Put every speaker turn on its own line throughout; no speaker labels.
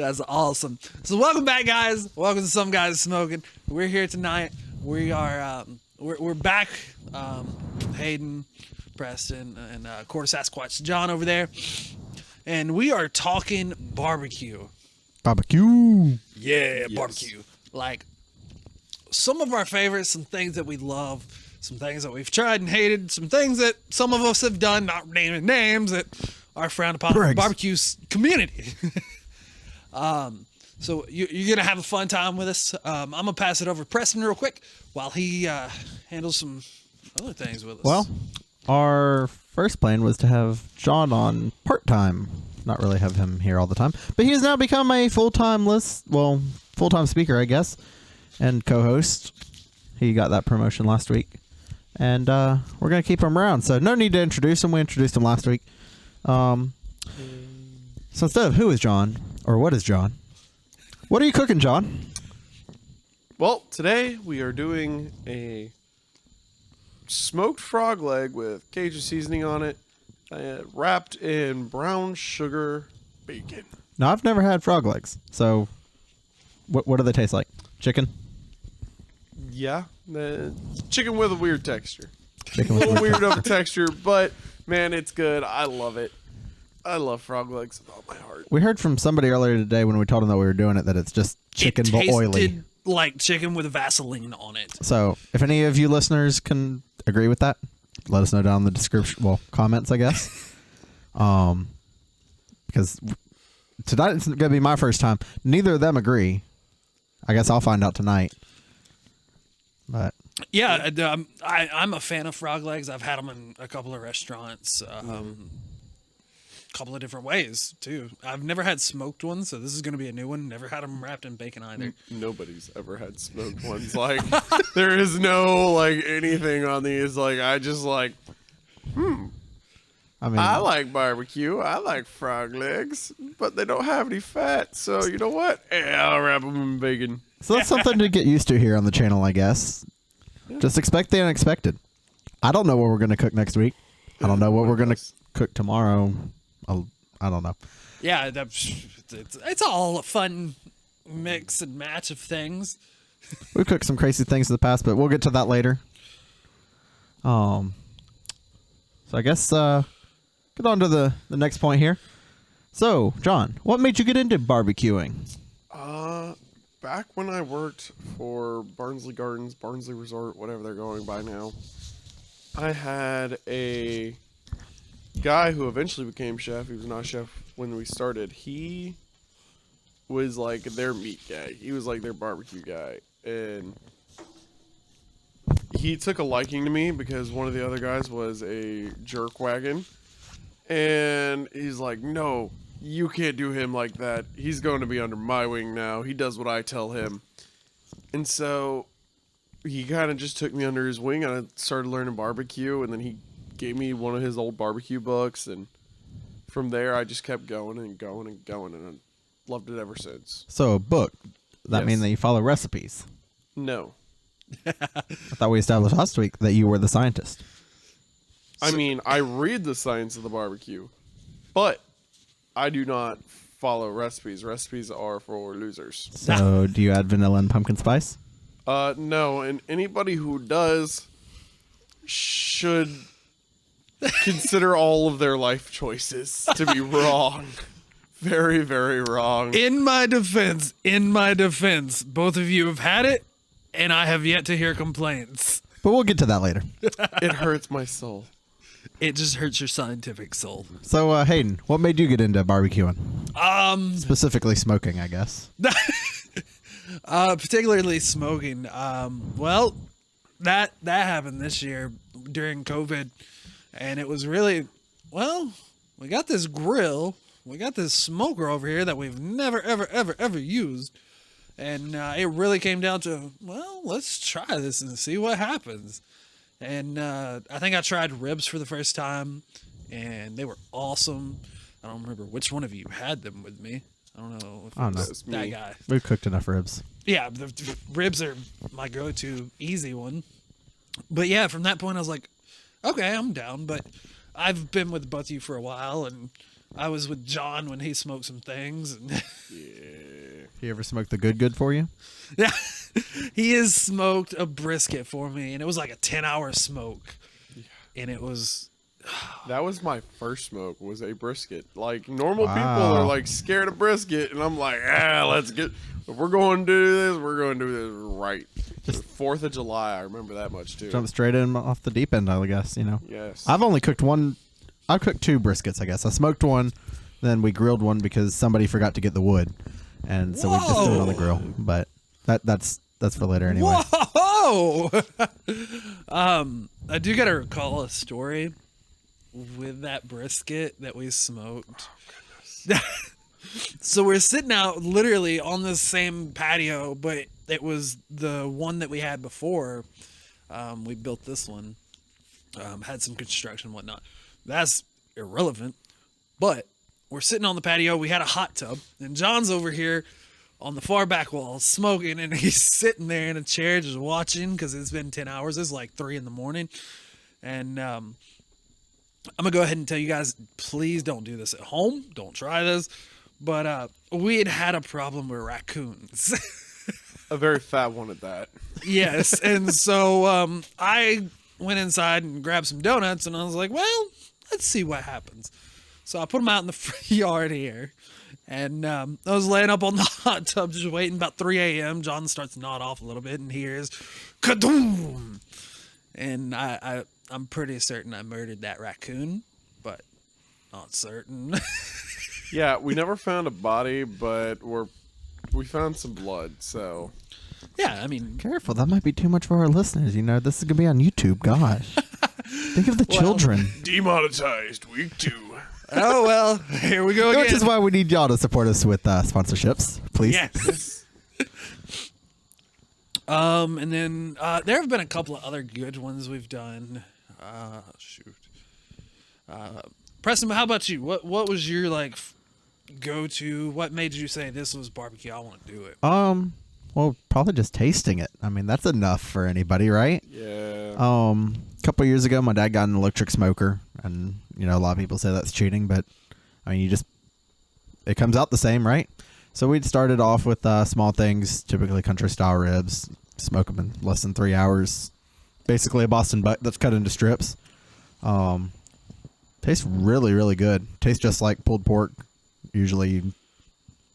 That's awesome. So welcome back, guys. Welcome to Some Guys Smokin. We're here tonight. We are we're back. Hayden, Preston, and Quarter Sasquatch John over there, and we are talking barbecue.
Barbecue.
Yeah, yes. Barbecue. Like some of our favorites, some things that we love, some things that we've tried and hated, some things that some of us have done, not naming names, that are frowned upon in the barbecue community. So you're going to have a fun time with us. I'm going to pass it over to Preston real quick while he handles some other things with us.
Well, our first plan was to have John on part-time, not really have him here all the time, but he has now become a full-time speaker, I guess, and co-host. He got that promotion last week, and we're going to keep him around, so no need to introduce him. We introduced him last week. So instead of who is John, or what is John, what are you cooking, John?
Well, today we are doing a smoked frog leg with Cajun seasoning on it, wrapped in brown sugar bacon.
Now, I've never had frog legs, so what do they taste like? Chicken?
Yeah, chicken with a weird texture.
Chicken
A
with
little weird of a texture, but man, it's good. I love it. I love frog legs with all my heart.
We heard from somebody earlier today when we told them that we were doing it that it's just chicken but oily.
It tasted like chicken with Vaseline on it.
So if any of you listeners can agree with that, let us know down in the description. Well, comments, I guess. Because tonight it's going to be my first time. Neither of them agree. I guess I'll find out tonight. But
yeah, I'm a fan of frog legs. I've had them in a couple of restaurants. Couple of different ways too. I've never had smoked ones, so this is going to be a new one. Never had them wrapped in bacon either.
Nobody's ever had smoked ones. Like there is no like anything on these. Like I just like,
I mean,
I like barbecue. I like frog legs, but they don't have any fat. So you know what? I'll wrap them in bacon.
so that's something to get used to here on the channel, I guess.
Yeah.
Just expect the unexpected. I don't know what we're going to cook next week. I don't know what we're going to cook tomorrow. I don't know.
Yeah, it's all a fun mix and match of things.
We've cooked some crazy things in the past, but we'll get to that later. So I guess get on to the next point here. So, John, what made you get into barbecuing?
Back when I worked for Barnsley Gardens, Barnsley Resort, whatever they're going by now, I had a guy who eventually became chef. He was not a chef when we started. He was like their meat guy. He was like their barbecue guy. And he took a liking to me because one of the other guys was a jerk wagon. And he's like, no, you can't do him like that. He's going to be under my wing now. He does what I tell him. And so he kind of just took me under his wing, and I started learning barbecue, and then he gave me one of his old barbecue books, and from there I just kept going and going and going, and I loved it ever since.
So, a book. Does that
Yes.
mean that you follow recipes?
No.
I thought we established last week that you were the scientist.
I mean, I read the science of the barbecue, but I do not follow recipes. Recipes are for losers.
So, do you add vanilla and pumpkin spice?
No, and anybody who does should consider all of their life choices to be wrong. Very, very wrong.
In my defense, both of you have had it, and I have yet to hear complaints.
But we'll get to that later.
It hurts my soul.
It just hurts your scientific soul.
So, Hayden, what made you get into barbecuing? Specifically smoking, I guess.
Particularly smoking. Well, that happened this year during COVID, and it was really, well, we got this grill, we got this smoker over here that we've never, ever used, and it really came down to, well, let's try this and see what happens. And I think I tried ribs for the first time, and they were awesome. I don't remember which one of you had them with me. I don't know if it was that
me.
guy.
We've cooked enough ribs.
Yeah, the ribs are my go-to easy one. But yeah, from that point I was like, okay, I'm down. But I've been with both of you for a while, and I was with John when he smoked some things. And
You ever smoked the good for you?
yeah, he has smoked a brisket for me, and it was like a 10-hour smoke, and it was.
That was my first smoke, was a brisket. Like, normal people
Wow.
are like scared of brisket, and I'm like, let's get. If we're going to do this, we're going to do this right. The 4th of July, I remember that much too.
Jump straight in off the deep end, I guess.
Yes.
I've only cooked one. I've cooked 2 briskets, I guess. I smoked one, then we grilled one because somebody forgot to get the wood, and so we just threw it on the grill. But that's for later anyway.
Whoa! I do gotta recall a story with that brisket that we smoked. So we're sitting out literally on the same patio, but it was the one that we had before. We built this one, had some construction and whatnot. That's irrelevant, but we're sitting on the patio. We had a hot tub, and John's over here on the far back wall smoking, and he's sitting there in a chair just watching because it's been 10 hours. It's like 3 a.m. And I'm gonna go ahead and tell you guys, please don't do this at home. Don't try this. But we had a problem with raccoons.
A very fat one at that.
Yes, and so I went inside and grabbed some donuts, and I was like, well, let's see what happens. So I put them out in the front yard here, and I was laying up on the hot tub just waiting. About 3 a.m., John starts to nod off a little bit and hears kadoom, and I'm pretty certain I murdered that raccoon, but not certain.
Yeah, we never found a body, but we found some blood, so.
Yeah, I mean,
Careful, that might be too much for our listeners. This is gonna be on YouTube. Gosh, think of the children.
Demonetized, week 2.
oh well, here we go again.
Which is why we need y'all to support us with sponsorships, please.
Yes. And then there have been a couple of other good ones we've done. Preston, how about you? What was your go-to? What made you say this was barbecue? I want to do it.
Well, probably just tasting it. I mean, that's enough for anybody, right?
Yeah.
A couple years ago, my dad got an electric smoker, and a lot of people say that's cheating, but I mean, it comes out the same, right? So we'd started off with small things, typically country-style ribs, smoke them in less than 3 hours. Basically a Boston butt that's cut into strips. Tastes really, really good. Tastes just like pulled pork. Usually you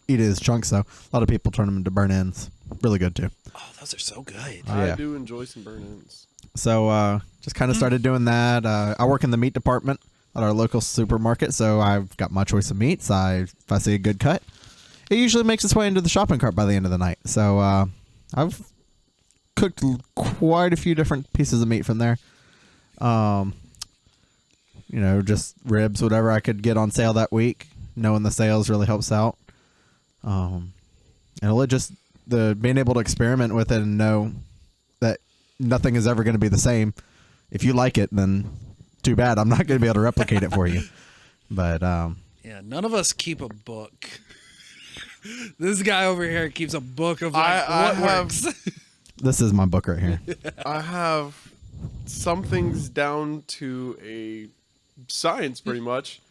eat it as chunks, though. A lot of people turn them into burnt ends. Really good, too.
Oh, those are so good.
I do enjoy some burn-ins.
So just kind of started doing that. I work in the meat department at our local supermarket, so I've got my choice of meats. If I see a good cut, it usually makes its way into the shopping cart by the end of the night. So I've cooked quite a few different pieces of meat from there. Just ribs, whatever I could get on sale that week. Knowing the sales really helps out. And just being able to experiment with it and know that nothing is ever going to be the same. If you like it, then too bad. I'm not going to be able to replicate it for you. But
yeah, none of us keep a book. This guy over here keeps a book of what works.
This is my book right here.
I have some things down to a science, pretty much,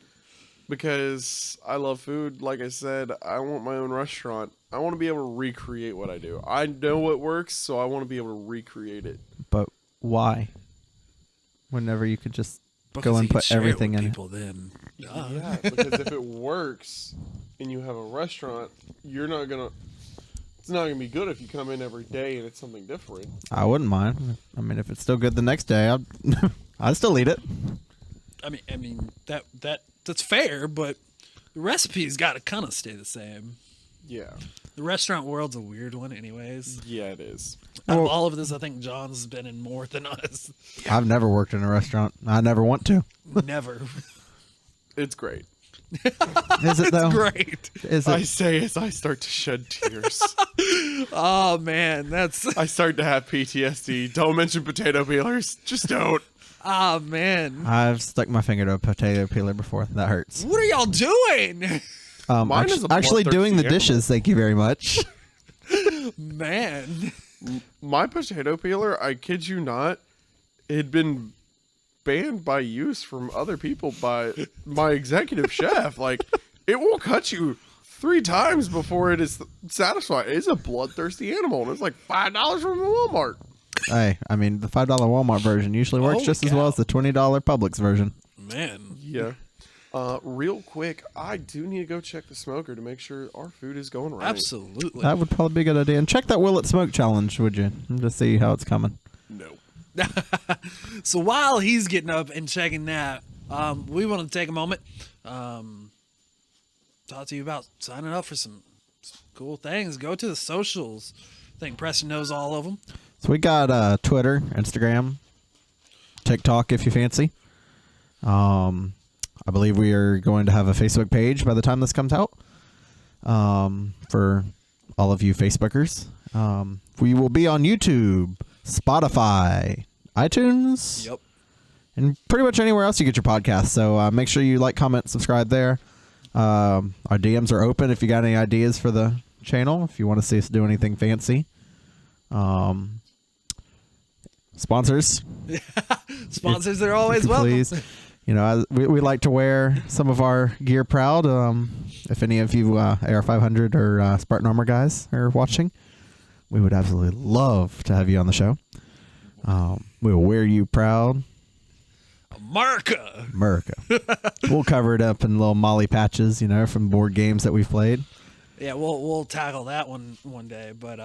because I love food. Like I said, I want my own restaurant. I want to be able to recreate what I do. I know what works, so I want to be able to recreate it.
But why? Whenever you could just
Because
go
you
and
can
put
share it with
everything in it.
people then.
Yeah, because if it works and you have a restaurant, it's not gonna be good if you come in every day and it's something different.
I wouldn't mind. I mean, if it's still good the next day, I'd still eat it.
I mean that's fair, but the recipe's got to kind of stay the same.
Yeah.
The restaurant world's a weird one, anyways.
Yeah, it is.
Out of
Well-
all of this, I think John's been in more than us.
I've never worked in a restaurant. I never want to.
Never.
It's great.
Is it though?
Great.
Is
I
it?
say as I start to shed tears.
Oh man, that's.
I start to have PTSD. Don't mention potato peelers. Just don't.
Oh man.
I've stuck my finger to a potato peeler before. That hurts.
What are y'all doing?
Mine is a
Actually
bloodthirsty
doing the
animal.
dishes. Thank you very much.
Man.
My potato peeler, I kid you not, it had been banned by use from other people by my executive chef. Like, it will cut you 3 times before it is satisfied. It's a bloodthirsty animal, and it's like $5 from the Walmart.
Hey, I mean, the $5 Walmart version usually works just as well as the $20 Publix version.
Man.
Yeah. Real quick, I do need to go check the smoker to make sure our food is going right.
Absolutely.
That would probably be a good idea. And check that Will It Smoke challenge, would you? And just see how it's coming.
No.
So while he's getting up and checking that, we want to take a moment, talk to you about signing up for some cool things. Go to the socials. I think Preston knows all of them.
So we got Twitter, Instagram, TikTok if you fancy. I believe we are going to have a Facebook page by the time this comes out for all of you Facebookers. We will be on YouTube, Spotify, iTunes,
Yep.
and pretty much anywhere else you get your podcast. So make sure you like, comment, subscribe there. Our DMs are open if you got any ideas for the channel, if you want to see us do anything fancy. Sponsors.
Sponsors are always welcome.
Please. You know, we like to wear some of our gear proud. If any of you AR500 or Spartan Armor guys are watching, we would absolutely love to have you on the show. We will wear you proud.
America.
We'll cover it up in little molly patches, you know, from board games that we've played.
Yeah, we'll tackle that one day. But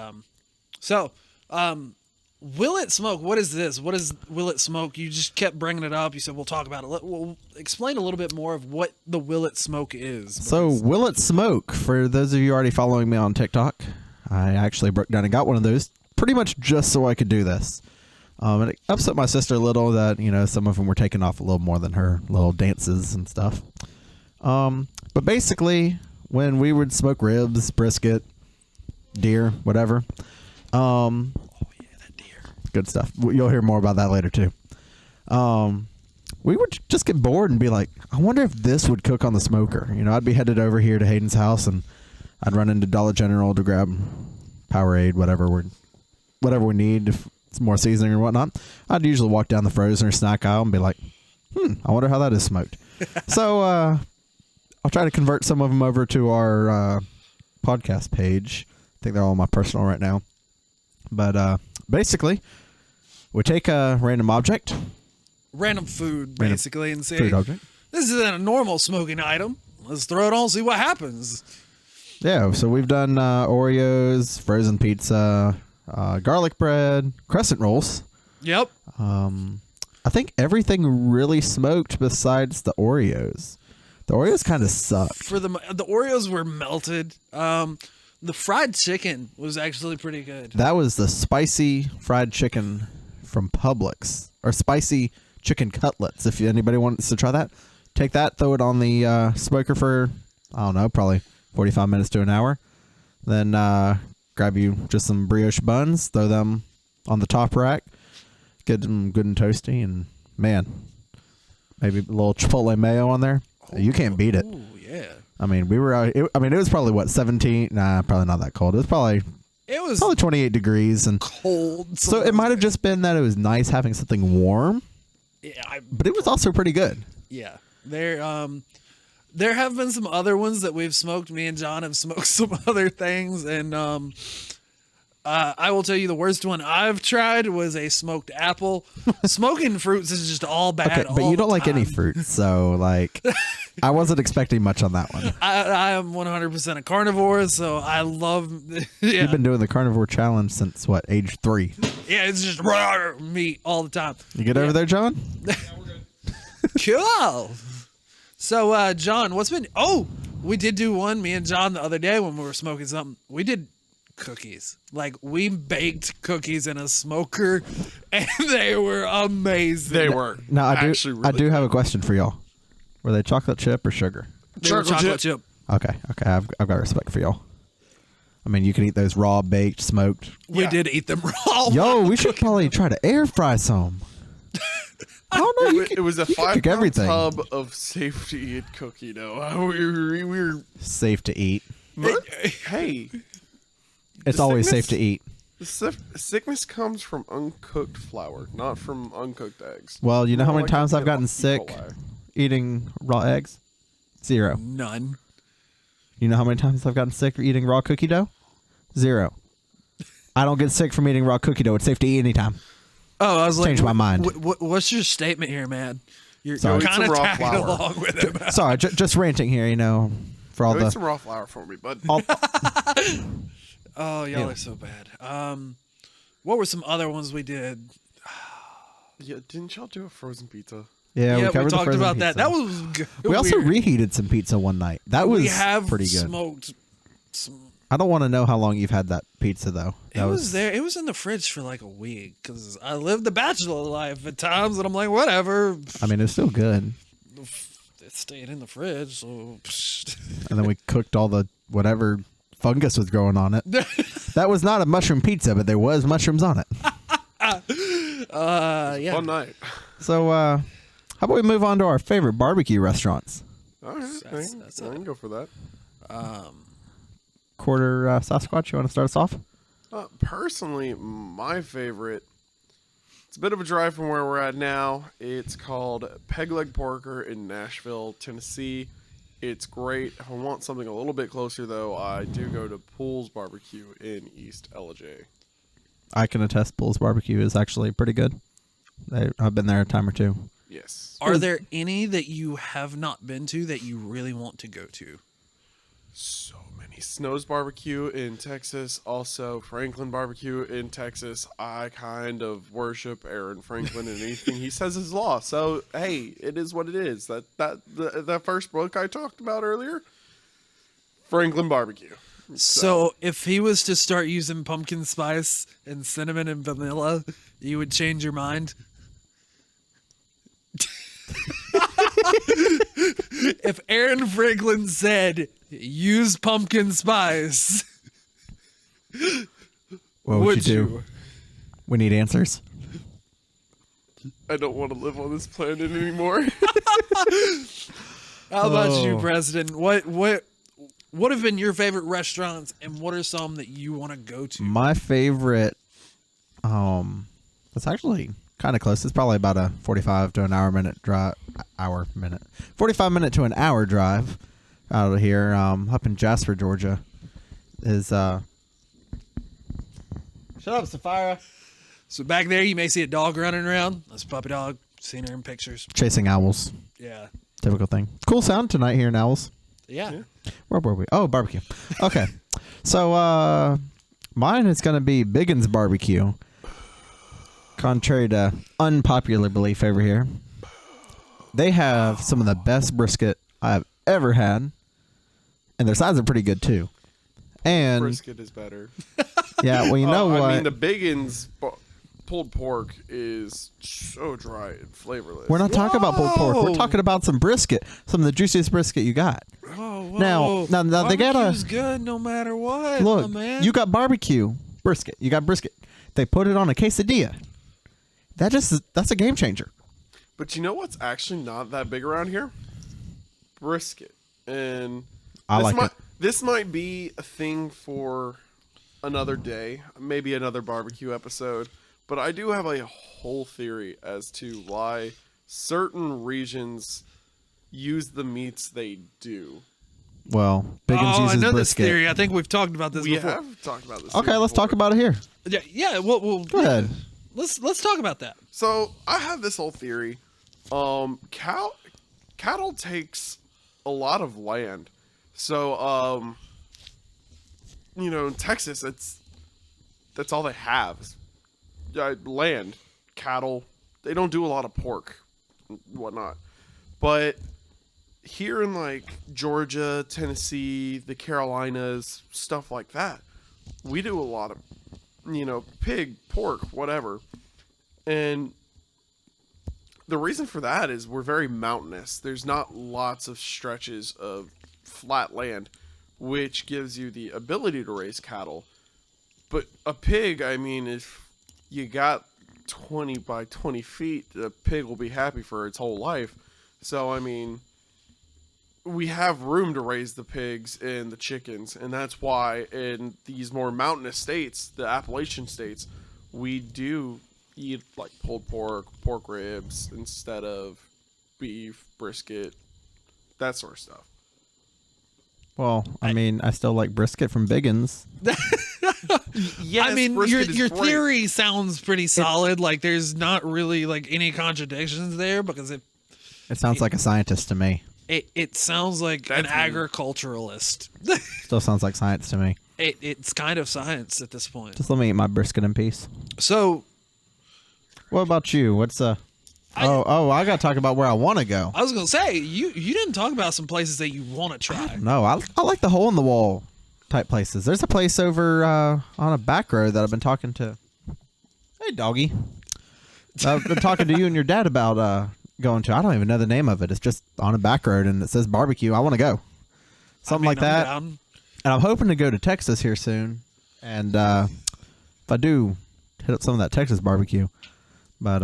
Will It Smoke? What is this? What is Will It Smoke? You just kept bringing it up. You said we'll talk about it. We'll explain a little bit more of what the Will It Smoke is.
So Will It Smoke, for those of you already following me on TikTok, I actually broke down and got one of those pretty much just so I could do this. And it upset my sister a little that, you know, some of them were taking off a little more than her little dances and stuff. But basically, when we would smoke ribs, brisket, deer, whatever, good stuff. You'll hear more about that later too. We would just get bored and be like, I wonder if this would cook on the smoker. You know, I'd be headed over here to Hayden's house and I'd run into Dollar General to grab Powerade, whatever we need, if it's more seasoning or whatnot. I'd usually walk down the frozen or snack aisle and be like, I wonder how that is smoked. So I'll try to convert some of them over to our podcast page. I think they're all on my personal right now. But basically, we take a random object.
Random food, basically, and say,
food object.
This isn't a normal smoking item. Let's throw it on, see what happens.
Yeah, so we've done Oreos, frozen pizza, garlic bread, crescent rolls.
Yep.
I think everything really smoked besides the Oreos. The Oreos kind of suck.
For the Oreos were melted. The fried chicken was actually pretty good.
That was the spicy fried chicken from Publix, or spicy chicken cutlets. If anybody wants to try that, take that, throw it on the smoker for, I don't know, probably 45 minutes to an hour. Then grab you just some brioche buns, throw them on the top rack, get them good and toasty, and man, maybe a little Chipotle mayo on there. You can't beat it.
Oh, yeah.
I mean, we were out. It was probably what, 17? Nah, probably not that cold. It was probably 28 degrees and
cold.
So it might have just been that it was nice having something warm.
Yeah,
but it was also pretty good.
Yeah, there have been some other ones that we've smoked. Me and John have smoked some other things, and I will tell you the worst one I've tried was a smoked apple. Smoking fruits is just all bad.
Okay, but you don't like any fruits, so like, I wasn't expecting much on that one.
I am 100% a carnivore, so I love. Yeah.
You've been doing the carnivore challenge since what, age 3?
Yeah, it's just raw meat all the time.
You get over there, John?
Yeah, we're good.
Cool. So, John, what's been? Oh, we did do one. Me and John the other day when we were smoking something. We did cookies. Like, we baked cookies in a smoker, and they were amazing.
They were.
Now I
really
do have a question for y'all. Were they chocolate chip or sugar?
They were chocolate chip.
Okay. I've got respect for y'all. I mean, you can eat those raw, baked, smoked.
We did eat them raw.
Yo, we should probably try to air fry some. I don't know.
It was a
you can cook
5-pound
everything.
tub of safe to eat cookie dough. We were
Safe to eat.
hey.
It's
The
always
sickness-
safe to eat.
Sickness comes from uncooked flour, not from uncooked eggs.
Well, you know how
More
many
like a
times I've
bit of
gotten
E.
sick
coli.
eating raw eggs? 0.
None.
You know how many times I've gotten sick eating raw cookie dough? 0. I don't get sick from eating raw cookie dough. It's safe to eat anytime.
Oh, I was like,
Changed my mind.
What's your statement here, man? You're
Sorry.
Eat
kind
some
of
raw
tagging
flour.
along with him.
Sorry, just ranting here, for all
Go eat
the...
some raw flour for me, bud.
all-
Oh, y'all
Yeah.
are so bad. What were some other ones we did?
Yeah, didn't y'all do a frozen pizza?
yeah, we
we
covered the
talked
frozen
about that.
pizza.
That was good.
We also
weird.
reheated some pizza one night. That was
we have
pretty good.
smoked some.
I don't want to know how long you've had that pizza, though.
It was there. It was in the fridge for like a week because I lived the bachelor life at times, and I'm like, whatever.
I mean, it was still good.
It stayed in the fridge, so.
And then we cooked all the whatever fungus was growing on it. That was not a mushroom pizza, but there was mushrooms on it.
Yeah.
Fun night.
So, how about we move on to our favorite barbecue restaurants?
All right,
That's
I can go for that.
Quarter Sasquatch, you want to start us off?
Personally, my favorite. It's a bit of a drive from where we're at now. It's called Peg Leg Porker in Nashville, Tennessee. It's great. If I want something a little bit closer, though, I do go to Pool's Barbecue in East LJ.
I can attest Bull's Barbecue is actually pretty good. I've been there a time or two.
Yes.
Are there any that you have not been to that you really want to go to?
So many. Snow's Barbecue in Texas, also Franklin Barbecue in Texas. I kind of worship Aaron Franklin and anything he says is law. So hey, it is what it is. That first book I talked about earlier, Franklin Barbecue.
So if he was to start using pumpkin spice and cinnamon and vanilla, you would change your mind? If Aaron Franklin said, use pumpkin spice,
What would you do? We need answers.
I don't want to live on this planet anymore.
How about you,
Oh.
President? What have been your favorite restaurants, and what are some that you want to go to?
My favorite, it's actually kind of close. It's probably about a 45 to an hour minute drive. 45 minute to an hour drive out of here. Up in Jasper, Georgia, is Shut up, Sapphira.
So back there, you may see a dog running around. That's a puppy dog. Seen her in pictures.
Chasing owls.
Yeah.
Typical thing. Cool sound tonight here in Owls.
Yeah.
Where were we? Oh, barbecue. Okay. So, mine is going to be Biggins Barbecue. Contrary to unpopular belief over here, they have some of the best brisket I've ever had, and their sides are pretty good too. And
Brisket is better.
yeah, well, you know what?
I mean, the Biggins pulled pork is so dry and flavorless.
We're not talking about pulled pork. We're
Whoa.
talking about some brisket, some of the juiciest brisket you got.
Oh,
Now they got
Barbecue's good no matter what.
Look.
my man.
You got barbecue brisket. You got brisket. They put it on a quesadilla. That's a game changer.
But you know what's actually not that big around here? Brisket. And
I
this
like
might,
it.
This might be a thing for another day, maybe another barbecue episode. But I do have a whole theory as to why certain regions use the meats they do.
Well, Biggins
I
uses
know this
brisket.
theory. I think we've talked about this
We
before.
have talked about this.
Okay,
theory
let's talk
before.
about it here.
Yeah. Well,
Go ahead.
let's talk about that.
So I have this whole theory. Cattle takes a lot of land. So in Texas, that's all they have. Land, cattle. They don't do a lot of pork, and whatnot. But here in like Georgia, Tennessee, the Carolinas, stuff like that, we do a lot of pig, pork, whatever. And the reason for that is we're very mountainous. There's not lots of stretches of flat land, which gives you the ability to raise cattle. But a pig, I mean, if you got 20 by 20 feet, the pig will be happy for its whole life. So, I mean, we have room to raise the pigs and the chickens, and that's why in these more mountainous states, the Appalachian states, we do eat like pulled pork, pork ribs instead of beef, brisket, that sort of stuff.
Well, I mean, I still like brisket from Biggins.
Yes,
I mean,
brisket is
your
great.
theory sounds pretty solid. Like, there's not really like any contradictions there because
It sounds like a scientist to me.
it sounds like an
That's me.
agriculturalist.
Still sounds like science to me.
It's kind of science at this point.
Just let me eat my brisket in peace.
So
What about you? What's I got to talk about where I want to go.
I was gonna say you didn't talk about some places that you want to try.
No, I like the hole in the wall type places. There's a place over on a back road that I've been talking to. Hey, doggy. I've been talking to you and your dad about going to. I don't even know the name of it. It's just on a back road and it says barbecue. I want to go. Something like that.
I'm
And I'm hoping to go to Texas here soon. And if I do, hit up some of that Texas barbecue. But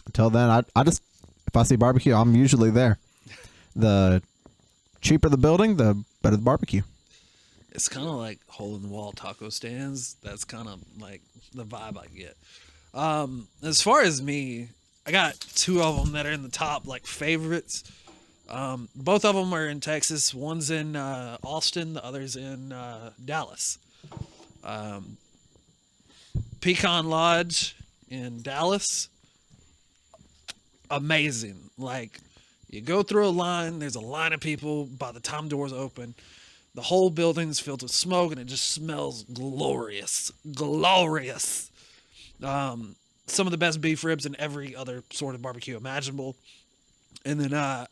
until then, I just, if I see barbecue, I'm usually there. The cheaper the building, the better the barbecue.
It's kind of like hole in the wall taco stands. That's kind of like the vibe I get. As far as me, I got two of them that are in the top like favorites. Both of them are in Texas. One's in Austin. The other's in Dallas. Pecan Lodge in Dallas. Amazing. Like, you go through a line. There's a line of people. By the time doors open, the whole building's filled with smoke, and it just smells glorious. Glorious. Some of the best beef ribs and every other sort of barbecue imaginable. And then I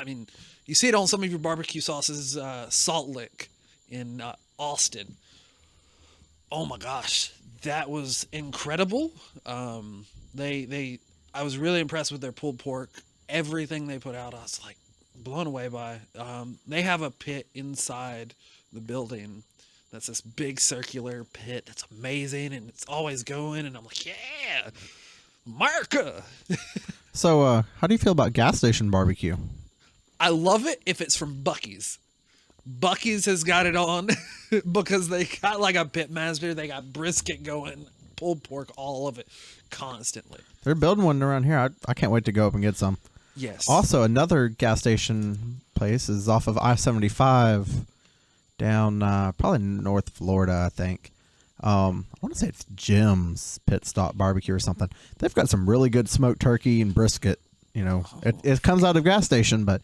mean, you see it on some of your barbecue sauces, Salt Lick in Austin. Oh my gosh, that was incredible. I was really impressed with their pulled pork. Everything they put out, I was like blown away by. They have a pit inside the building. That's this big circular pit that's amazing, and it's always going. And I'm like, yeah, America.
So, how do you feel about gas station barbecue?
I love it if it's from Buc-ee's. Buc-ee's has got it on because they got like a pit master. They got brisket going, pulled pork, all of it constantly.
They're building one around here. I can't wait to go up and get some.
Yes.
Also, another gas station place is off of I-75 down probably North Florida, I think. I want to say it's Jim's Pit Stop Barbecue or something. They've got some really good smoked turkey and brisket. You know, it comes out of gas station, but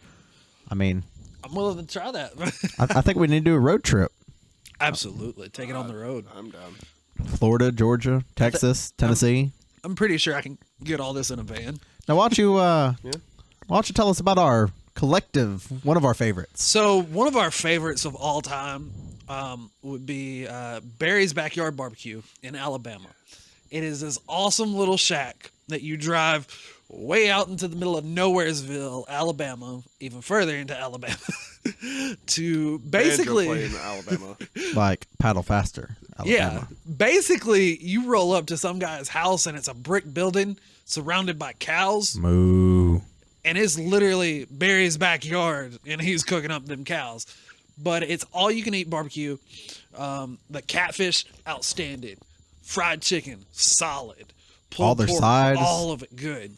I mean,
I'm willing to try that.
I think we need to do a road trip.
Absolutely. Take it on the road.
I'm down.
Florida, Georgia, Texas, Tennessee.
I'm pretty sure I can get all this in a van.
Now, why don't you tell us about our collective, one of our favorites?
So one of our favorites of all time would be Barry's Backyard Barbecue in Alabama. It is this awesome little shack that you drive way out into the middle of Nowheresville, Alabama, even further into Alabama, to basically
Banjo play in Alabama.
Like Paddle Faster, Alabama.
Yeah, basically you roll up to some guy's house and it's a brick building surrounded by cows.
Moo.
And it's literally Barry's backyard, and he's cooking up them cows. But it's all you can eat barbecue. The catfish, outstanding. Fried chicken, solid. Pulled
All their
pork,
sides.
all of it good.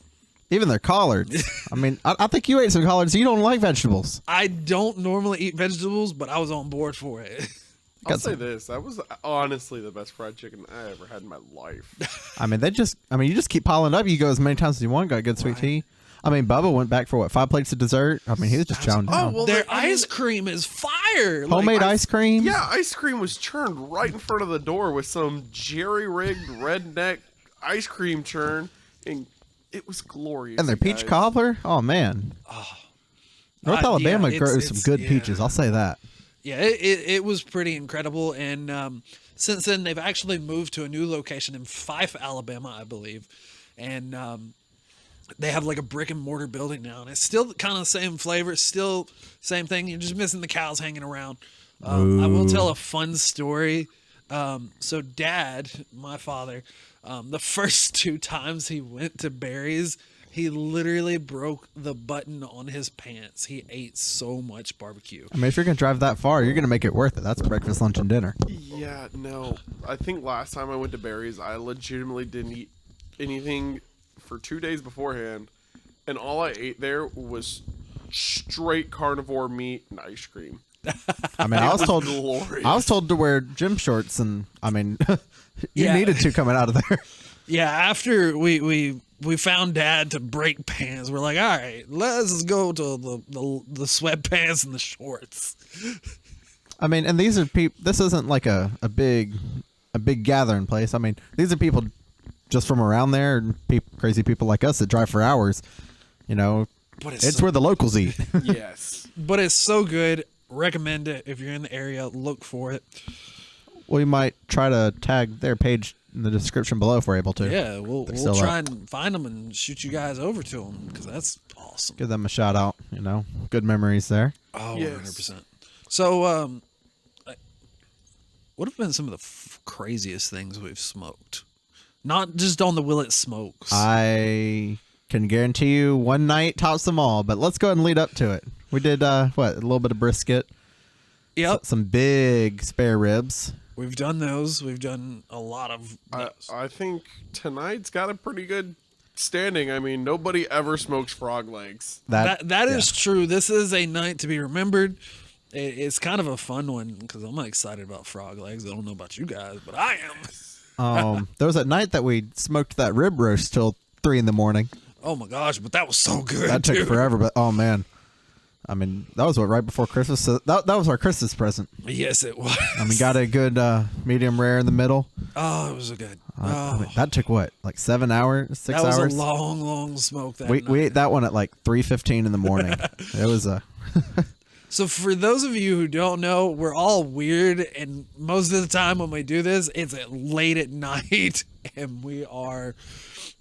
Even their collards. I mean, I think you ate some collards. You don't like vegetables.
I don't normally eat vegetables, but I was on board for it.
I'll say this: that was honestly the best fried chicken I ever had in my life.
I mean, you just keep piling up. You go as many times as you want. Got good sweet tea. I mean, Bubba went back for 5 plates of dessert. I mean, he was just chowing down.
well,
Their ice cream is fire.
Homemade ice cream.
Yeah, ice cream was churned right in front of the door with some jerry-rigged redneck ice cream churn, and it was glorious.
And their peach
guys.
cobbler. Oh man. North Alabama
yeah,
grows some good
yeah.
peaches. I'll say that.
Yeah, it was pretty incredible. And since then, they've actually moved to a new location in Fife, Alabama, I believe. And they have like a brick and mortar building now. And it's still kind of the same flavor. Still same thing. You're just missing the cows hanging around. I will tell a fun story. So Dad, my father, the first 2 times he went to Barry's, He literally broke the button on his pants. He ate so much barbecue.
I mean, if you're gonna drive that far, you're gonna make it worth it. That's breakfast, lunch, and dinner.
Yeah, no. I think last time I went to Barry's, I legitimately didn't eat anything for 2 days beforehand, and all I ate there was straight carnivore meat and ice cream.
I mean, I was told
Glorious.
to wear gym shorts, and I mean, you
Yeah.
needed to coming out of there.
Yeah, after we found Dad to break pants, we're like, all right, let's go to the sweatpants and the shorts.
I mean, and these are people. This isn't like a big gathering place. I mean, these are people just from around there, and crazy people like us that drive for hours. You know,
But
it's where the locals eat.
Yes.
But it's so good. Recommend it if you're in the area. Look for it.
We might try to tag their page in the description below if we're able to.
Yeah, we'll
still
try
up.
and find them and shoot you guys over to them because that's awesome.
Give them a shout out. You know, good memories there.
Oh,
Yes.
100%. So, what have been some of the craziest things we've smoked? Not just on the Willet Smokes.
I can guarantee you one night tops them all, but let's go ahead and lead up to it. We did, a little bit of brisket.
Yep,
Some big spare ribs.
we've done those. We've done a lot of those.
I think tonight's got a pretty good standing. I mean, nobody ever smokes frog legs.
That
yeah.
is true. This is a night to be remembered. It's kind of a fun one because I'm excited about frog legs. I don't know about you guys, but I am.
There was a night that we smoked that rib roast till 3 a.m.
Oh my gosh, but that was so good.
That took
dude.
forever, but oh man. I mean, that was right before Christmas. So that was our Christmas present.
Yes, it was.
I mean, got a good medium rare in the middle.
Oh, it was a good.
I mean, that took what, like 7 hours, 6
that was
hours?
a long smoke. That
we
night.
ate that one at like 3:15 in the morning. It was a.
So for those of you who don't know, we're all weird, and most of the time when we do this, it's late at night, and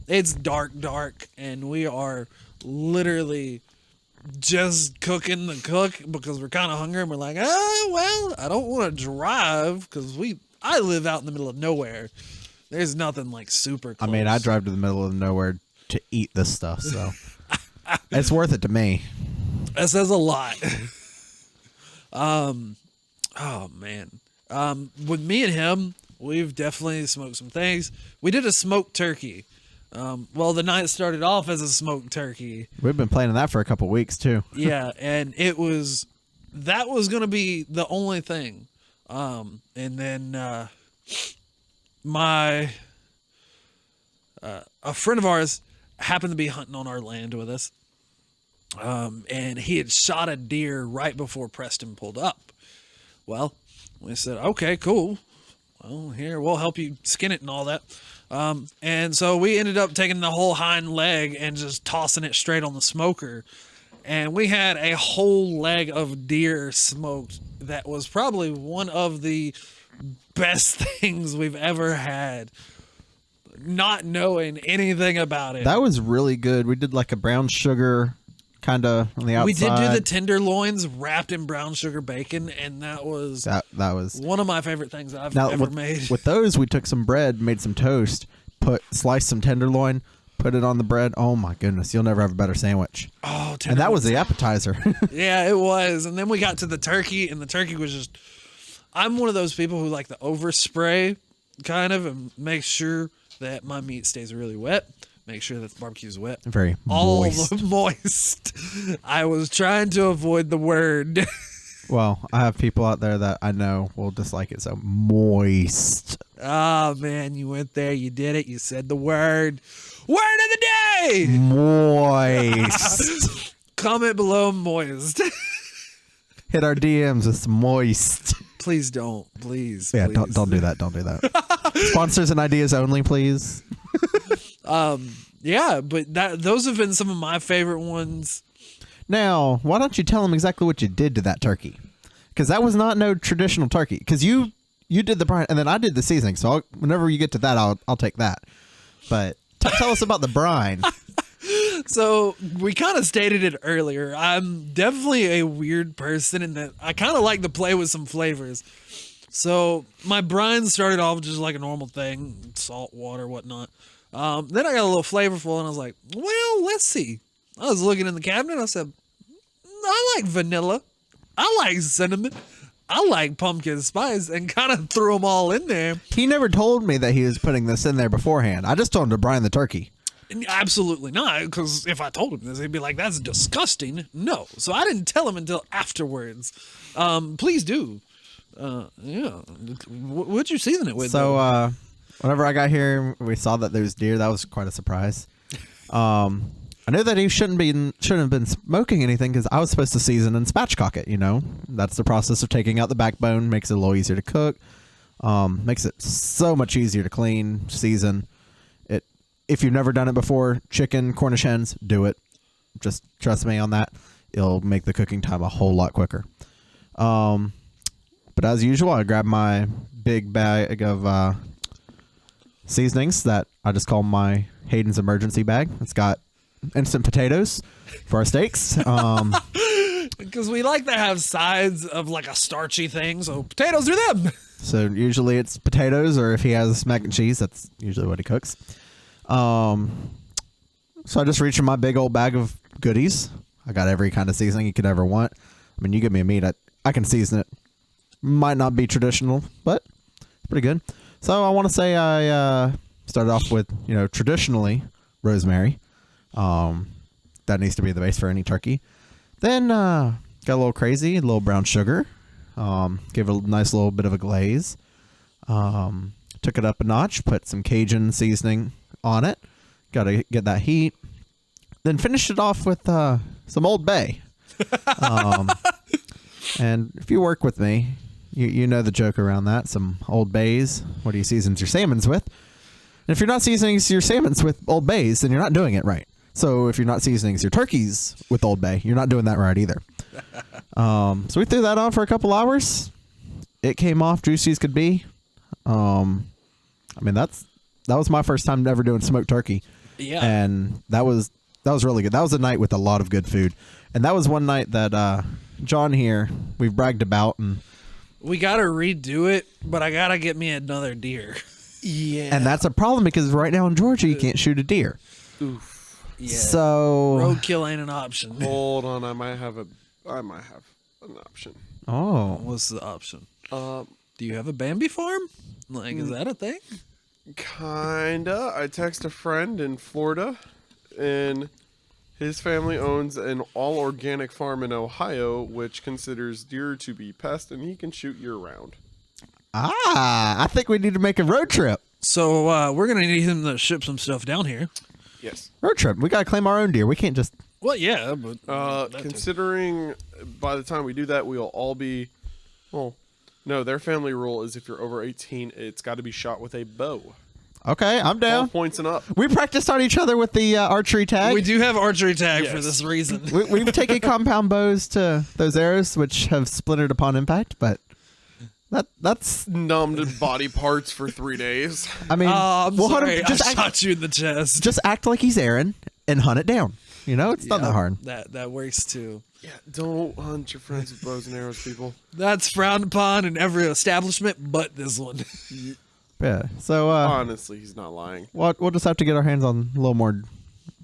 it's dark, and we are literally just cooking the cook because we're kind of hungry, and we're like, oh, well, I don't want to drive because I live out in the middle of nowhere. There's nothing like super close.
I mean, I drive to the middle of nowhere to eat this stuff, so it's worth it to me.
That says a lot. Oh man. With me and him, we've definitely smoked some things. We did a smoked turkey. Well, the night started off as a smoked turkey.
We've been planning that for a couple weeks too.
Yeah, and that was gonna be the only thing. And then a friend of ours happened to be hunting on our land with us. And he had shot a deer right before Preston pulled up. Well, we said, okay, cool. Well, here, we'll help you skin it and all that. And so we ended up taking the whole hind leg and just tossing it straight on the smoker. And we had a whole leg of deer smoked that was probably one of the best things we've ever had, not knowing anything about it.
That was really good. We did like a brown sugar kind of on the outside.
We did do the tenderloins wrapped in brown sugar bacon, and that was
that was
one of my favorite things I've
now
ever
with,
made.
with those. We took some bread, made some toast, sliced some tenderloin, put it on the bread. Oh my goodness, you'll never have a better sandwich.
Oh,
And that was the appetizer.
yeah, it was. And then we got to the turkey, and the turkey was just. I'm one of those people who like to overspray, kind of, and make sure that my meat stays really wet. Make sure that the barbecue's wet.
Very
All
moist.
moist. I was trying to avoid the word.
Well, I have people out there that I know will dislike it. So moist.
Oh, man, you went there. You did it. You said the word. Word of the day!
Moist.
Comment below moist.
Hit our DMs with some moist.
Please don't. Please.
Yeah,
please.
don't do that. Don't do that. Sponsors and ideas only, please.
Yeah, but those have been some of my favorite ones.
Now, why don't you tell them exactly what you did to that turkey? Because that was not no traditional turkey. Because you did the brine, and then I did the seasoning. So whenever you get to that, I'll take that. But tell us about the brine.
So we kind of stated it earlier. I'm definitely a weird person in that I kind of like to play with some flavors. So my brine started off just like a normal thing, salt, water, whatnot. Then I got a little flavorful, and I was like, well, let's see. I was looking in the cabinet. I said, I like vanilla. I like cinnamon. I like pumpkin spice, and kind of threw them all in there.
He never told me that he was putting this in there beforehand. I just told him to brine the turkey.
Absolutely not, because if I told him this, he'd be like, that's disgusting. No. So I didn't tell him until afterwards. Please do. Yeah. What'd you season it with?
So whenever I got here, we saw that there was deer. That was quite a surprise. I knew that he shouldn't have been smoking anything because I was supposed to season and spatchcock it. You know, that's the process of taking out the backbone. Makes it a little easier to cook. Makes it so much easier to clean, season. If you've never done it before, chicken, Cornish hens, do it. Just trust me on that. It'll make the cooking time a whole lot quicker. But as usual, I grabbed my big bag of seasonings that I just call my Hayden's emergency bag. It's got instant potatoes for our steaks.
Because we like to have sides of like a starchy thing, so potatoes are them.
So usually it's potatoes, or if he has mac and cheese, that's usually what he cooks. So I just reached in my big old bag of goodies. I got every kind of seasoning you could ever want. I mean, you give me a meat, I can season it. Might not be traditional, but it's pretty good. So I want to say I started off with, traditionally rosemary. That needs to be the base for any turkey. Then got a little crazy, a little brown sugar. Gave it a nice little bit of a glaze. Took it up a notch, put some Cajun seasoning on it. Got to get that heat. Then finished it off with some Old Bay. And if you work with me, you know the joke around that. Some Old Bays. What do you season your salmons with? And if you're not seasoning your salmons with Old Bays, then you're not doing it right. So if you're not seasoning your turkeys with Old Bay, you're not doing that right either. So we threw that on for a couple hours. It came off juicy as could be. I mean, that was my first time ever doing smoked turkey.
Yeah.
And that was really good. That was a night with a lot of good food. And that was one night that John here, we've bragged about. And
we got to redo it, but I got to get me another deer. Yeah.
And that's a problem because right now in Georgia, you can't shoot a deer.
Oof.
Yeah.
So
roadkill ain't an option.
Hold on, I might have an option.
Oh.
What's the option? Do you have a Bambi farm? Like, is that a thing?
Kinda. I text a friend in Florida, and his family owns an all-organic farm in Ohio, which considers deer to be pest, and he can shoot year-round.
I think we need to make a road trip.
So we're gonna need him to ship some stuff down here.
Yes.
Road trip. We gotta claim our own deer. We can't just.
Well, yeah, but
considering by the time we do that, we'll all be. Well, no, their family rule is if you're over 18, it's got to be shot with a bow.
Okay, I'm down.
12 points and up.
We practiced on each other with the archery tag.
we do have archery tag
Yes.
for this reason.
We've taken compound bows to those arrows, which have splintered upon impact, but that's.
Numbed body parts for 3 days.
I mean,
I'm
we'll hunt
sorry,
him,
I shot you in the chest.
just act like he's Aaron and hunt it down. It's not that hard.
That works too.
Yeah, don't hunt your friends with bows and arrows, people.
That's frowned upon in every establishment but this one.
Yeah. So
Honestly, he's not lying.
we'll just have to get our hands on a little more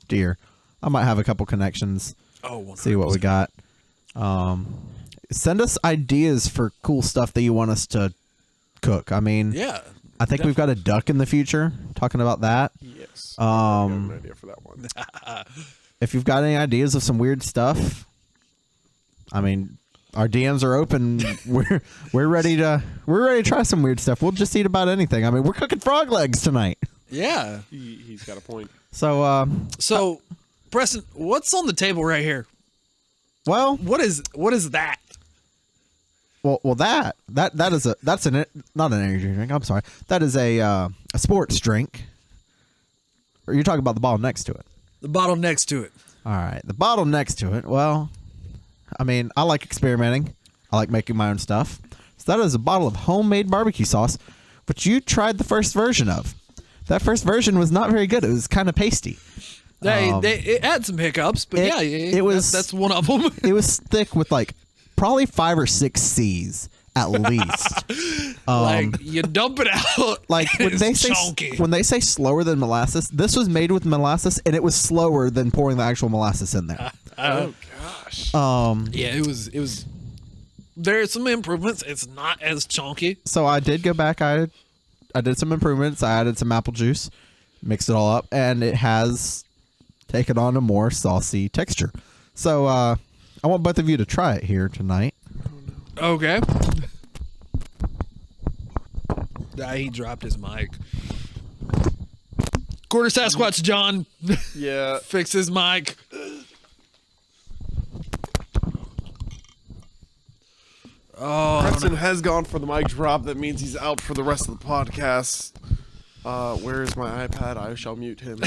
deer. I might have a couple connections.
Oh, 100%.
See what we got. Send us ideas for cool stuff that you want us to cook. I mean,
Yeah.
I think we've got a duck in the future. Talking about that.
Yes. I got an idea for that one.
If you've got any ideas of some weird stuff, I mean, our DMs are open. we're ready to try some weird stuff. We'll just eat about anything. I mean, we're cooking frog legs tonight.
Yeah.
He's got a point.
So
So, Preston, what's on the table right here?
well,
What is that?
well, that's not an energy drink. I'm sorry. That is a sports drink. Or you're talking about the bottle next to it.
The bottle next to it.
All right, the bottle next to it. Well, I mean, I like experimenting. I like making my own stuff. So that is a bottle of homemade barbecue sauce, which you tried the first version of. That first version was not very good. It was kind of pasty.
It had some hiccups, but
it was-
that's one of them.
It was thick with like probably 5 or 6 C's, at least.
Like you dump it out.
Like when
it's
they say
chunky.
when they say slower than molasses, this was made with molasses and it was slower than pouring the actual molasses in there.
Oh gosh.
Yeah, it was. There are some improvements. It's not as chunky.
So I did go back. I did some improvements. I added some apple juice, mixed it all up, and it has taken on a more saucy texture. So I want both of you to try it here tonight.
Okay. He dropped his mic. Quarter Sasquatch John.
Yeah.
Fix his mic. Oh,
Preston has gone for the mic drop. That means he's out for the rest of the podcast. Where is my iPad? I shall mute him.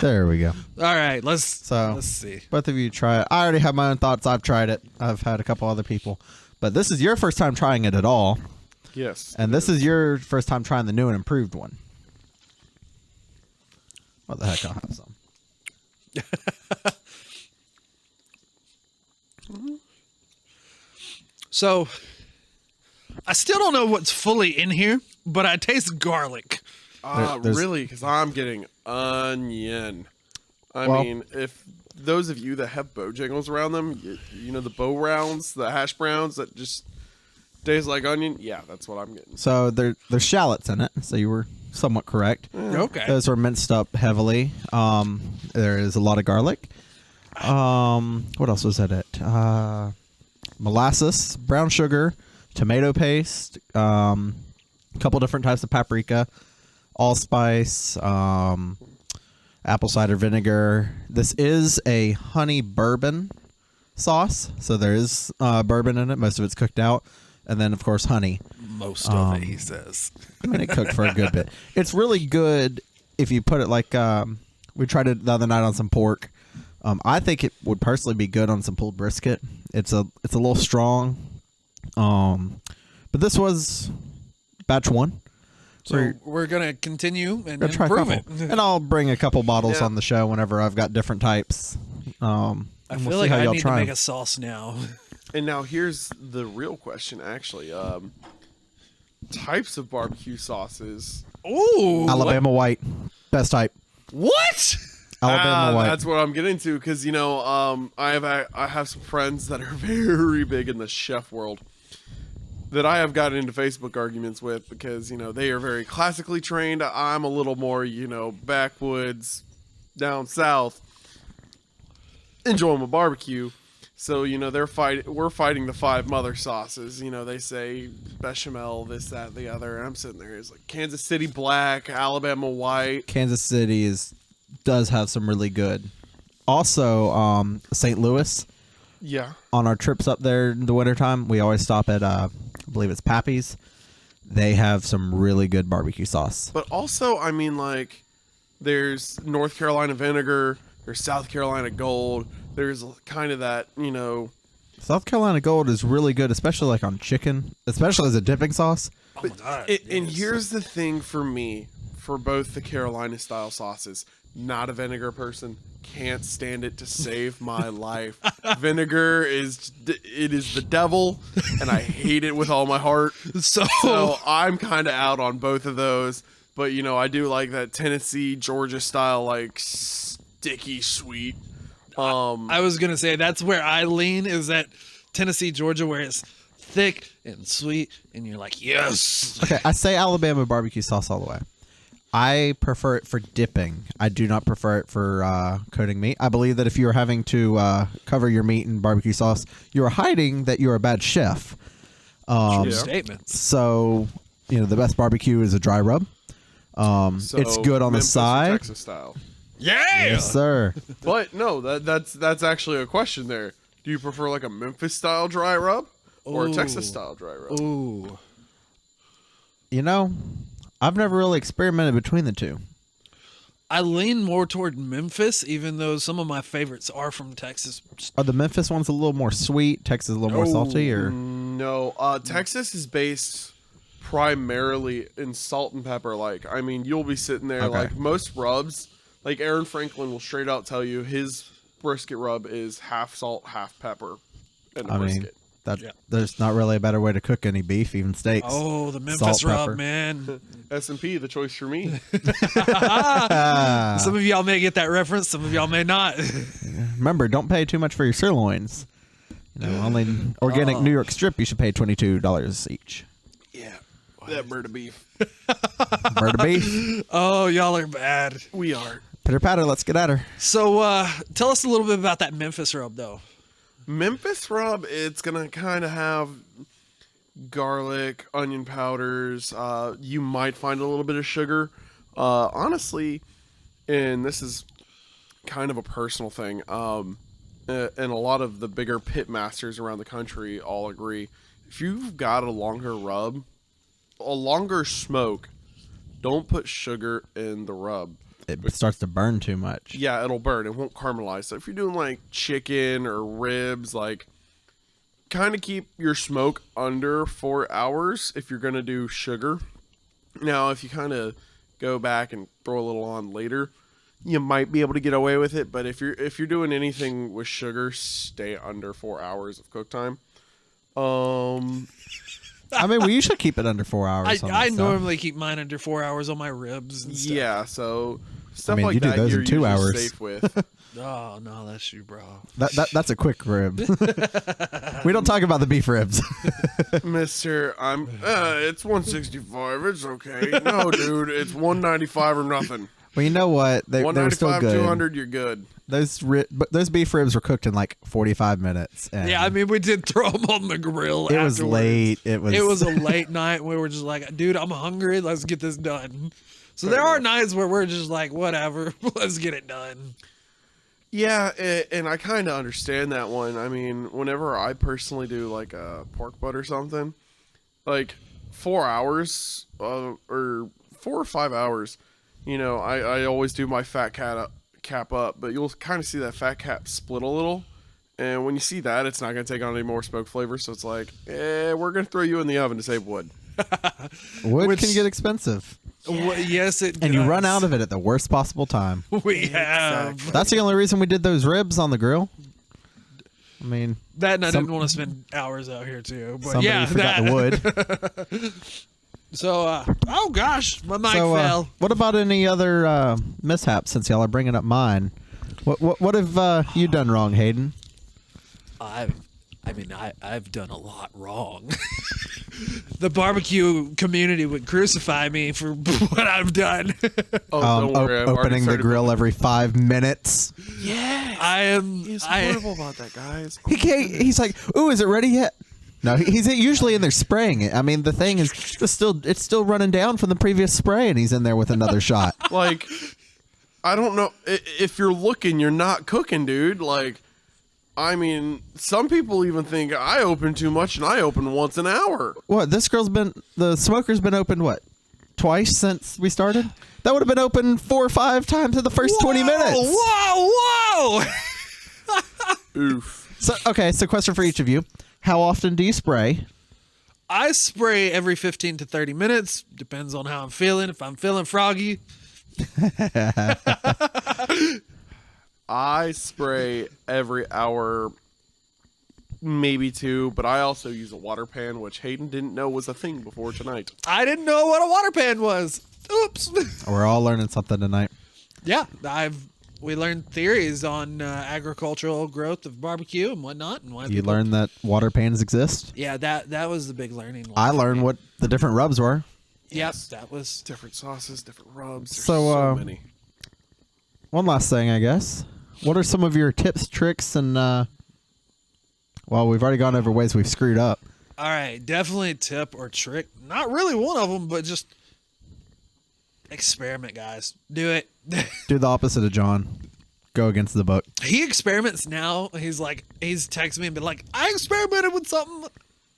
There we go.
all right. Let's
So
see.
both of you try it. I already have my own thoughts. I've tried it. I've had a couple other people, but this is your first time trying it at all,
Yes.
and this is your first time trying the new and improved one. What the heck? I'll have some.
So, I still don't know what's fully in here, but I taste garlic.
There's-
Really? Because I'm getting onion. I
Well-
mean, if those of you that have Bojangles around them, you know the bow rounds, the hash browns that just taste like onion. Yeah, that's what I'm getting.
So there's shallots in it. So you were somewhat correct.
Okay.
Those were minced up heavily. There is a lot of garlic. What else was in it? Molasses, brown sugar, tomato paste, a couple different types of paprika, allspice, apple cider vinegar. This is a honey bourbon sauce, so there is bourbon in it. Most of it's cooked out, and then of course honey.
Most of it, he says.
I mean, it cooked for a good bit. It's really good if you put it like we tried it the other night on some pork. I think it would personally be good on some pulled brisket. It's a little strong, but this was batch one.
So we're gonna continue and
Gonna try a
improve
couple,
it.
and I'll bring a couple bottles
Yeah.
on the show whenever I've got different types.
I
And
feel
we'll see
like
how
I
y'all
need
try
to make
'em.
a sauce now.
And now here's the real question, actually. Types of barbecue sauces.
Ooh,
Alabama white, best type.
What?
Alabama white.
That's what I'm getting to, because I have some friends that are very big in the chef world that I have gotten into Facebook arguments with, because they are very classically trained. I'm a little more backwoods, down south, enjoying my barbecue. So we're fighting the five mother sauces. They say bechamel, this, that, the other, and I'm sitting there. It's like Kansas City black, Alabama white.
Kansas City does have some really good. Also, St. Louis.
Yeah.
On our trips up there in the wintertime, we always stop at I believe it's Pappy's. They have some really good barbecue sauce.
But also, I mean, like, there's North Carolina vinegar, there's South Carolina gold, there's kind of that,
South Carolina Gold is really good, especially like on chicken, especially as a dipping sauce.
Oh my god!
And here's the thing for me, for both the Carolina style sauces, not a vinegar person, can't stand it to save my life. Vinegar is the devil, and I hate it with all my heart. So I'm kind of out on both of those. But I do like that Tennessee, Georgia style, like sticky sweet.
I was gonna say that's where I lean, is that Tennessee, Georgia, where it's thick and sweet, and you're like, yes.
Okay, I say Alabama barbecue sauce all the way. I prefer it for dipping. I do not prefer it for coating meat. I believe that if you are having to cover your meat in barbecue sauce, you are hiding that you're a bad chef.
True statements.
So, the best barbecue is a dry rub.
So
it's good on the
Memphis or
side.
Texas style.
Yeah.
Yes, sir.
But no, that's actually a question there. Do you prefer like a Memphis style dry rub or a Texas style dry rub?
Ooh.
I've never really experimented between the two.
I lean more toward Memphis, even though some of my favorites are from Texas.
Are the Memphis ones a little more sweet, Texas a little more salty, or
No, Texas is based primarily in salt and pepper. Like, I mean, you'll be sitting there,
Okay.
like most rubs, like Aaron Franklin will straight out tell you his brisket rub is half salt, half pepper, and a
I mean,
brisket.
Yeah.
There's not really a better way to cook any beef, even steaks.
Oh, the Memphis
Salt,
rub,
pepper.
man.
S&P, the choice for me.
Some of y'all may get that reference. Some of y'all may not.
Remember, don't pay too much for your sirloins. Only organic New York strip, you should pay $22 each.
Yeah, that bird of beef.
Bird of beef.
Oh, y'all are bad.
We are.
Pitter patter, let's get at her.
So, tell us a little bit about that Memphis rub, though.
Memphis rub, it's going to kind of have garlic, onion powders. You might find a little bit of sugar. Honestly, and this is kind of a personal thing, and a lot of the bigger pit masters around the country all agree. If you've got a longer rub, a longer smoke, don't put sugar in the rub.
It starts to burn too much.
Yeah, it'll burn. It won't caramelize. So if you're doing like chicken or ribs, like kind of keep your smoke under 4 hours if you're going to do sugar. Now, if you kind of go back and throw a little on later, you might be able to get away with it. But if you're doing anything with sugar, stay under 4 hours of cook time.
I mean, we usually keep it under 4 hours.
I
on this stuff.
normally keep mine under 4 hours on my ribs and stuff.
Yeah, so stuff
mean,
like
you do
that
those
you're
in 2
usually
hours.
safe with.
Oh, no, that's you, bro.
That's a quick rib. We don't talk about the beef ribs.
Mister, it's 165. It's okay. No, dude, it's 195 or nothing.
Well, you know what? They were still
195,
good.
200, you're good.
Those beef ribs were cooked in like 45 minutes. And
Yeah, I mean, we did throw them on the grill.
it was
afterwards.
late. It was
a late night. And we were just like, dude, I'm hungry. Let's get this done. So there are nights where we're just like, whatever, let's get it done.
Yeah, and I kind of understand that one. I mean, whenever I personally do like a pork butt or something, like 4 hours or 4 or 5 hours, I always do my fat cap up, but you'll kind of see that fat cap split a little. And when you see that, it's not going to take on any more smoke flavor. So it's like, we're going to throw you in the oven to save wood.
wood can get expensive,
Yes, it
and you
does.
run out of it at the worst possible time.
We have.
That's the only reason we did those ribs on the grill. I mean,
That and I didn't want to spend hours out here too. But
somebody
yeah,
forgot
that.
the wood.
So, oh gosh, my mic
So,
fell.
what about any other mishaps? Since y'all are bringing up mine, what have you done wrong, Hayden?
I've done a lot wrong. The barbecue community would crucify me for what I've done.
Oh, don't worry. I've already
Opening the
started
grill every 5 minutes.
Yeah.
I am.
He's horrible about that, guys.
He can't. He's like, "Ooh, is it ready yet?" No, he's usually in there spraying it. I mean, the thing is it's still running down from the previous spray, and he's in there with another shot.
Like, I don't know. If you're looking, you're not cooking, dude. Like, I mean, some people even think I open too much, and I open once an hour.
What? The smoker's been opened twice since we started? That would have been open 4 or 5 times in the first 20 minutes.
Whoa!
Oof.
So question for each of you. How often do you spray?
I spray every 15 to 30 minutes. Depends on how I'm feeling. If I'm feeling froggy,
I spray every hour, maybe 2, but I also use a water pan, which Hayden didn't know was a thing before tonight.
I didn't know what a water pan was. Oops.
We're all learning something tonight.
Yeah, we learned theories on agricultural growth of barbecue and whatnot, and why
You
people-
learned that water pans exist.
Yeah, that was the big learning.
I learned what the different rubs were.
Yep, that was.
Different sauces, different rubs. There's
So,
so many.
One last thing, I guess. What are some of your tips, tricks, and well, we've already gone over ways we've screwed up.
All right, definitely a tip or trick. Not really one of them, but just experiment, guys. Do it.
Do the opposite of John. Go against the book.
He experiments now. He's texting me and been like, I experimented with something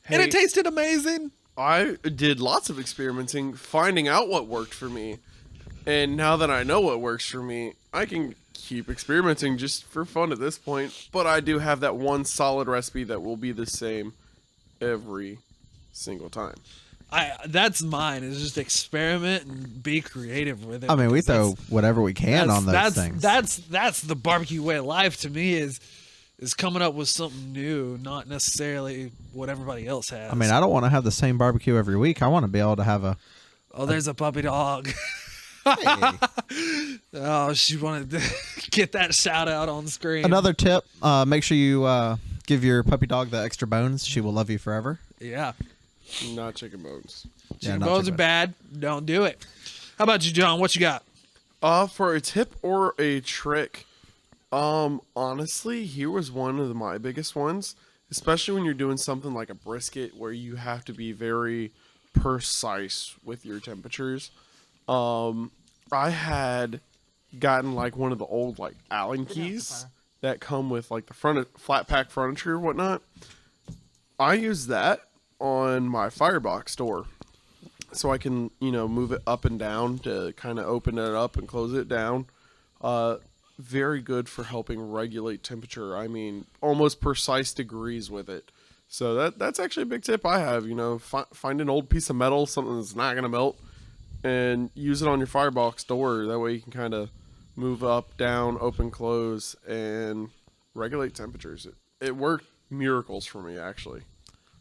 and
Hey.
it tasted amazing.
I did lots of experimenting, finding out what worked for me. And now that I know what works for me, I can keep experimenting just for fun at this point. But I do have that one solid recipe that will be the same every single time.
That's mine. Is just experiment and be creative with it.
I mean, we
because
throw whatever we can on those things.
That's the barbecue way of life to me. Is is coming up with something new, not necessarily what everybody else has.
I mean, I don't want to have the same barbecue every week. I want to be able to have a.
Oh, there's a puppy dog.
Hey.
Oh, she wanted to get that shout out on screen.
Another tip: make sure you give your puppy dog the extra bones. She will love you forever.
Yeah.
Not chicken bones.
Chicken
not
bones are
chicken
bad. Don't do it. How about you, John? What you got?
For a tip or a trick, honestly, here was one of my biggest ones, especially when you're doing something like a brisket where you have to be very precise with your temperatures. I had gotten like one of the old like Allen keys that come with like the front flat pack furniture or whatnot. I use that on my firebox door, so I can, move it up and down to kind of open it up and close it down. Very good for helping regulate temperature. I mean, almost precise degrees with it. So that's actually a big tip I have. Find an old piece of metal, something that's not going to melt, and use it on your firebox door. That way you can kind of move up, down, open, close, and regulate temperatures. It worked miracles for me, actually.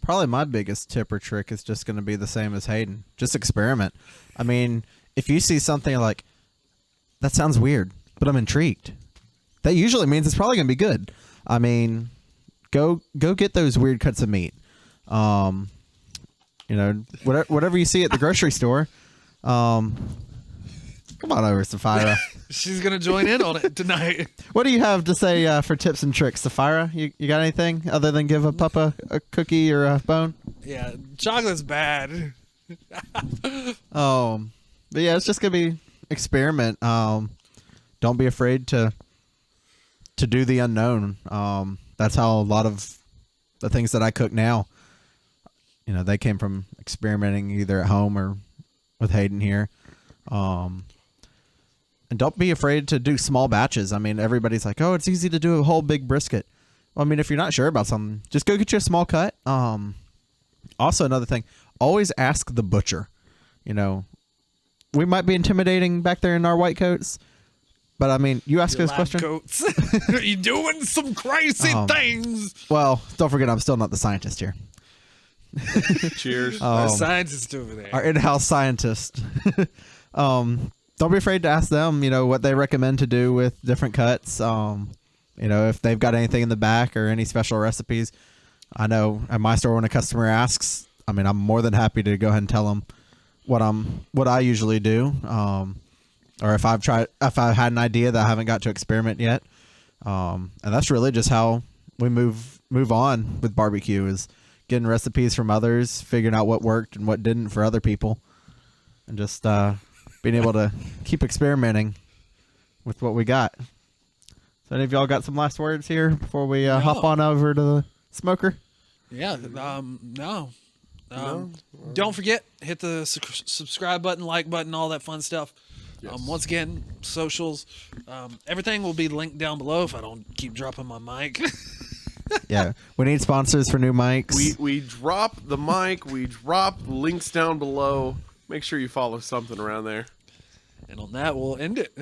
Probably my biggest tip or trick is just going to be the same as Hayden. Just experiment. I mean, if you see something like, that sounds weird, but I'm intrigued, that usually means it's probably going to be good. I mean, go get those weird cuts of meat. Whatever you see at the grocery store. Come on over, Sapphira.
She's going to join in on it tonight.
What do you have to say for tips and tricks, Sapphira? You got anything other than give a pup a cookie or a bone?
Yeah, chocolate's bad.
But yeah, it's just gonna be experiment. Don't be afraid to do the unknown. That's how a lot of the things that I cook now, they came from experimenting either at home or with Hayden here. And don't be afraid to do small batches. I mean, everybody's like, oh, it's easy to do a whole big brisket. Well, I mean, if you're not sure about something, just go get you a small cut. Also, another thing, always ask the butcher. We might be intimidating back there in our white coats, but I mean, you ask us a question.
Coats. You doing some crazy things.
Well, don't forget, I'm still not the scientist here.
Cheers.
The scientist over there.
Our in-house scientist. Don't be afraid to ask them, what they recommend to do with different cuts. If they've got anything in the back or any special recipes. I know at my store when a customer asks, I mean, I'm more than happy to go ahead and tell them what I usually do. Or if I've had an idea that I haven't got to experiment yet. And that's really just how we move on with barbecue, is getting recipes from others, figuring out what worked and what didn't for other people, and just being able to keep experimenting with what we got. So any of y'all got some last words here before we hop on over to the smoker?
Yeah. No. Don't forget, hit the subscribe button, like button, all that fun stuff.
Yes.
Once again, socials. Everything will be linked down below if I don't keep dropping my mic.
Yeah, we need sponsors for new mics.
We drop the mic. We drop links down below. Make sure you follow something around there.
And on that, we'll end it.